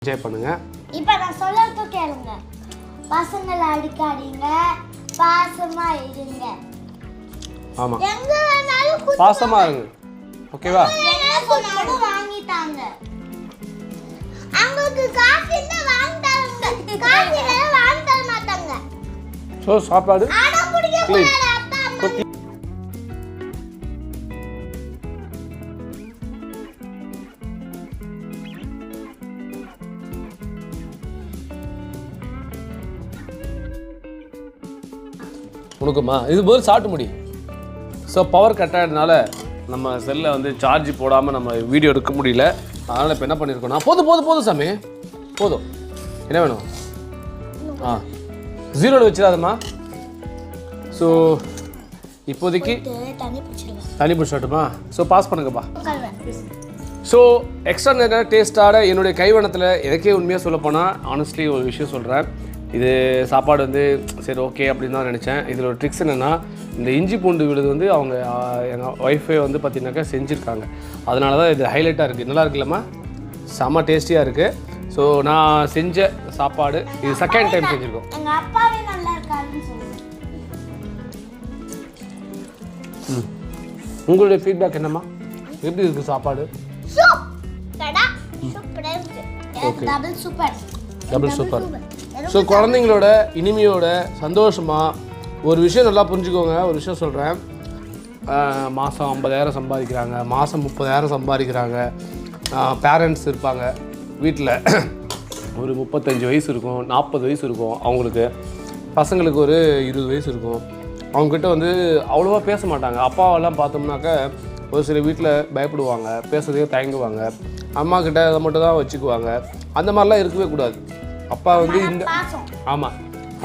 Enjoy பண்ணுங்கள். இப்போ நான் சொல்றது கேளுங்க. பசங்களை அடிக்காதீங்க, பாசமாக இருங்க. ஆமாம், எங்க வேணாலும் பாசமாக இருங்க. ஓகேவா? என்ன சொன்னாலும் வாங்கிட்டாங்க. அவங்களுக்கு காசு இருந்தா வாங்கி தருவாங்க, காசு இல்லைன்னா வாங்கி தர மாட்டாங்க. ஸோ சாப்பாடு அடம் பிடிக்க கூடாது அப்பா அம்மா. உனக்குமா இது போது சாப்பிட்டு முடி. ஸோ பவர் கட் ஆகிடுனால நம்ம செல்லில் வந்து சார்ஜ் போடாமல் நம்ம வீடியோ எடுக்க முடியல. அதனால் இப்போ என்ன பண்ணியிருக்கோம்னா போதும் சாமி, போதும். என்ன வேணும்? ஆ, 0 வச்சிடாதம்மா. ஸோ இப்போதைக்கு தண்ணி பிடிச்சிட்டுமா. ஸோ பாஸ் பண்ணுங்கப்பா. ஸோ எக்ஸ்ட்ரா நிறைய டேஸ்ட்டான என்னுடைய கைவண்ணத்தில் எனக்கே உண்மையாக சொல்லப்போனால் ஆனஸ்ட்லி ஒரு விஷயம் சொல்கிறேன். இது சாப்பாடு வந்து சரி ஓகே அப்படின்னு தான் நினச்சேன். இதில் ஒரு ட்ரிக்ஸ் என்னென்னா, இந்த இஞ்சி பூண்டு விழுது வந்து அவங்க எங்கள் ஒய்ஃபே வந்து பார்த்திங்கனாக்கா செஞ்சுருக்காங்க. அதனால தான் இது ஹைலைட்டாக இருக்குது. நல்லா இருக்குல்லம்மா, செம்ம டேஸ்டியாக இருக்குது. ஸோ நான் செஞ்ச சாப்பாடு இது செகண்ட் டைம் செஞ்சுருக்கோம். எங்கள் அப்பாவே நல்லா இருக்காருன்னு சொல்லுங்கள். உங்களுடைய ஃபீட்பேக் என்னம்மா? எப்படி இருக்குது சாப்பாடு? Double super. ஸோ குழந்தைங்களோட இனிமையோட சந்தோஷமாக ஒரு விஷயம் நல்லா புரிஞ்சுக்கோங்க. ஒரு விஷயம் சொல்கிறேன். மாதம் 50,000 சம்பாதிக்கிறாங்க, மாதம் 30,000 சம்பாதிக்கிறாங்க. பேரண்ட்ஸ் இருப்பாங்க வீட்டில், ஒரு 35 வயசு இருக்கும், 40 வயசு இருக்கும் அவங்களுக்கு. பசங்களுக்கு ஒரு 20 வயசு இருக்கும். அவங்கக்கிட்ட வந்து அவ்வளோவா பேச மாட்டாங்க. அப்பாவெல்லாம் பார்த்தோம்னாக்க ஒரு சில வீட்டில் பயப்படுவாங்க, பேசுறதே தயங்குவாங்க. அம்மா கிட்ட அதை மட்டும் தான் வச்சுக்குவாங்க. அந்த மாதிரிலாம் இருக்கவே கூடாது. அப்பா வந்து இந்த ஆமாம்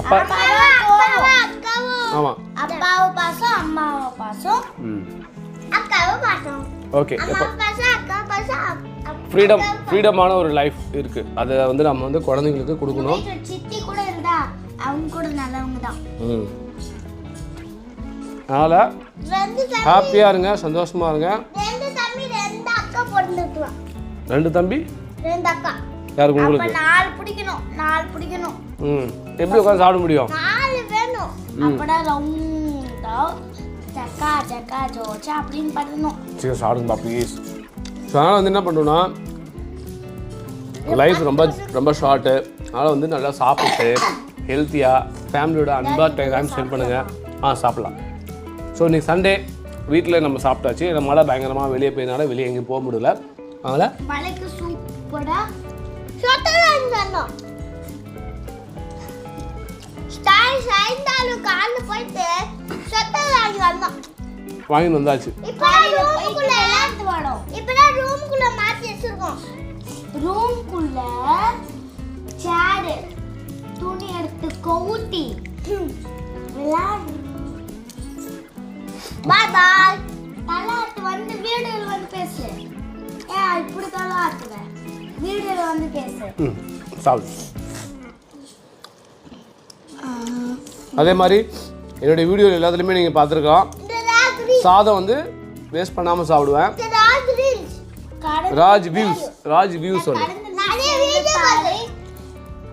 அப்பா ஆமாம் அப்பாவை பாசம், அம்மாவை பாசம், அக்காவை பாசம். ஓகே, ஃப்ரீடமான ஒரு லைஃப் இருக்குது. அதை வந்து நம்ம வந்து குழந்தைங்களுக்கு கொடுக்கணும். சித்தி கூட இருந்தா அவங்க கூட நல்லவங்க தான். அதனால் ஹாப்பியாக இருங்க, சந்தோஷமாக இருங்க. 2 தம்பி 2 அக்கா பிறந்துக்கலாம். 2 தம்பி 2 அக்கா. யாருக்கு? உங்களுக்கு 4 பிடிக்கணும், 4 பிடிக்கணும். எப்படி உட்காந்து சாப்பிட முடியும்? 4 வேணும். அப்படா ரவுண்டா சக்கா சக்கா ஜோச்சா அப்படின்னு பண்ணணும். சரி சாப்பிடுங்கப்பா ப்ளீஸ். ஸோ அதனால் வந்து என்ன பண்ணுறோன்னா, லைஃப் ரொம்ப ஷார்ட்டு. அதனால் வந்து நல்லா சாப்பிட்டு ஹெல்த்தியாக ஃபேமிலியோட அன்பாக டைம் ஸ்பெண்ட் பண்ணுங்கள். சாப்பிட்லாம். ஸோ இன்றைக்கி சண்டே வீட்டில் நம்ம சாப்பிட்டாச்சு. மழை பயங்கரமாக வெளியே போயிருந்தால வெளியே எங்கேயும் போக முடியல. அதனால் மழைக்கு சூப்பராக சொட்டலான்னு சொன்னோம். சாயந்தாலும் காலையில் போயிட்டு சொட்டலான்னு வந்தோம், வாங்கிட்டு வந்தாச்சு. இப்போதான் ரூமுக்குள்ளே மாற்றி வச்சுருக்கோம். ரூமுக்குள்ள சேரு துணி எடுத்து கவுத்தி விளையாடு. பாய் பாய். தலாட்டு வந்து வீடியோவில் வந்து பேசு. இப்படி தலாட்டுவேன், வீடியோவில் வந்து பேசு. சாப்பிடு. அதே மாதிரி என்னுடைய வீடியோ எல்லாத்துலேயுமே நீங்கள் பார்த்துருக்கலாம். சாதம் வந்து வேஸ்ட் பண்ணாமல் சாப்பிடுவேன். ராஜ் வியூஸ் சொல்லு.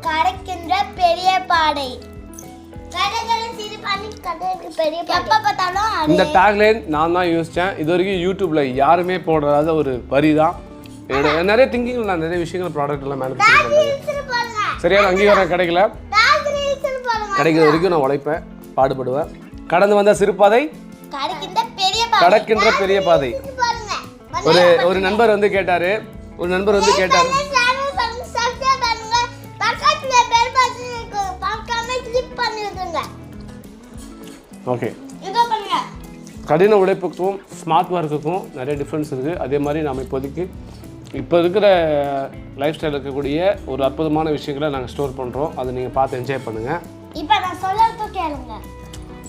கடைக்கின்ற பெரிய பாடை. இந்த டேக்லைன் நான் தான் யோசித்தேன். இது வரைக்கும் யூடியூப்பில் யாருமே போடுறாத ஒரு வரி தான். என்னோட நிறைய திங்கிங்கில் நான் நிறைய விஷயங்கள் ப்ராடக்ட் எல்லாம் மேனுஃபேக்சர் பண்ணுறேன். சரியான அங்கீகாரம் கிடைக்கல. கிடைக்கிற வரைக்கும் நான் உழைப்பேன், பாடுபடுவேன். கடந்து வந்த சிறுபாதை கடக்கின்ற பெரிய பாதை. ஒரு நண்பர் வந்து கேட்டார். ஓகே, கடின உழைப்புக்கும் ஸ்மார்ட் ஒர்க்குக்கும் நிறைய டிஃப்ரென்ஸ் இருக்குது. அதே மாதிரி நம்ம இப்போ இருக்கிற லைஃப் ஸ்டைல் இருக்கக்கூடிய ஒரு அற்புதமான விஷயங்களை நாங்கள் ஸ்டோர் பண்ணுறோம். அதை நீங்கள் பார்த்து என்ஜாய் பண்ணுங்கள். இப்போ நான் சொல்றது கேளுங்க.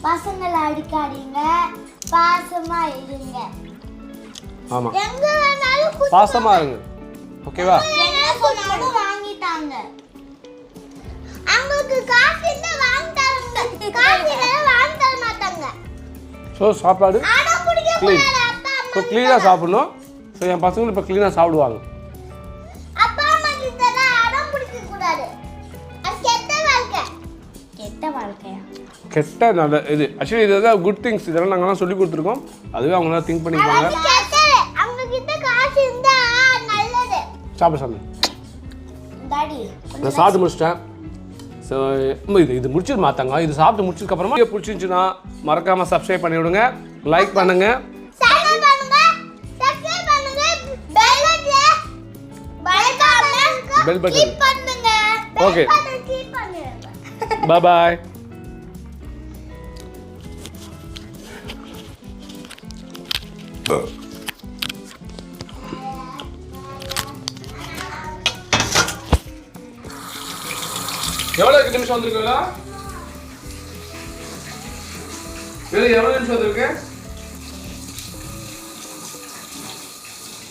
பசங்களை அடிக்காதீங்க, பாசமாக இருங்க. ஆமாம், பாசமாக இருங்க. ஓகேவா? என்ன சொன்னாலும் வாங்கிட்டாங்க. அவங்களுக்கு காசு இருந்தா வாங்கி தருவாங்க, காசு இல்லைன்னா வாங்கி தர மாட்டாங்க. ஸோ சாப்பாடு க்ளீனாக சாப்பிடணும். ஸோ என் பசங்களும் இப்போ க்ளீனாக சாப்பிடுவாங்க. அப்பா அம்மா கிட்ட அடம் வாழ்க்கையா? கெட்ட நல்ல இது ஆக்சுவலி இதுதான் குட் திங்ஸ். இதெல்லாம் நாங்கள்லாம் சொல்லி கொடுத்துருக்கோம். அதுவே அவங்களாம் திங்க் பண்ணிக்குவாங்க. அவங்க கிட்ட காசு இருந்தா நல்லது. சாப்பிடு டாடி நான் சாப்பிட்டு முடிச்சிட்டேன். ஸோ இது முடிச்சுட்டு மாத்தாங்க. இது சாப்பிட்டு முடிச்சதுக்கப்புறமா வீடியோ பிடிச்சிருந்துச்சுன்னா மறக்காமல் சப்ஸ்கிரைப் பண்ணி விடுங்க, லைக் பண்ணுங்க, பெல் பட்டன் ஓகே பாய். எவ்வளோ நிமிஷம் வந்திருக்கீங்களா? எவ்வளோ நிமிஷம் வந்திருக்கு?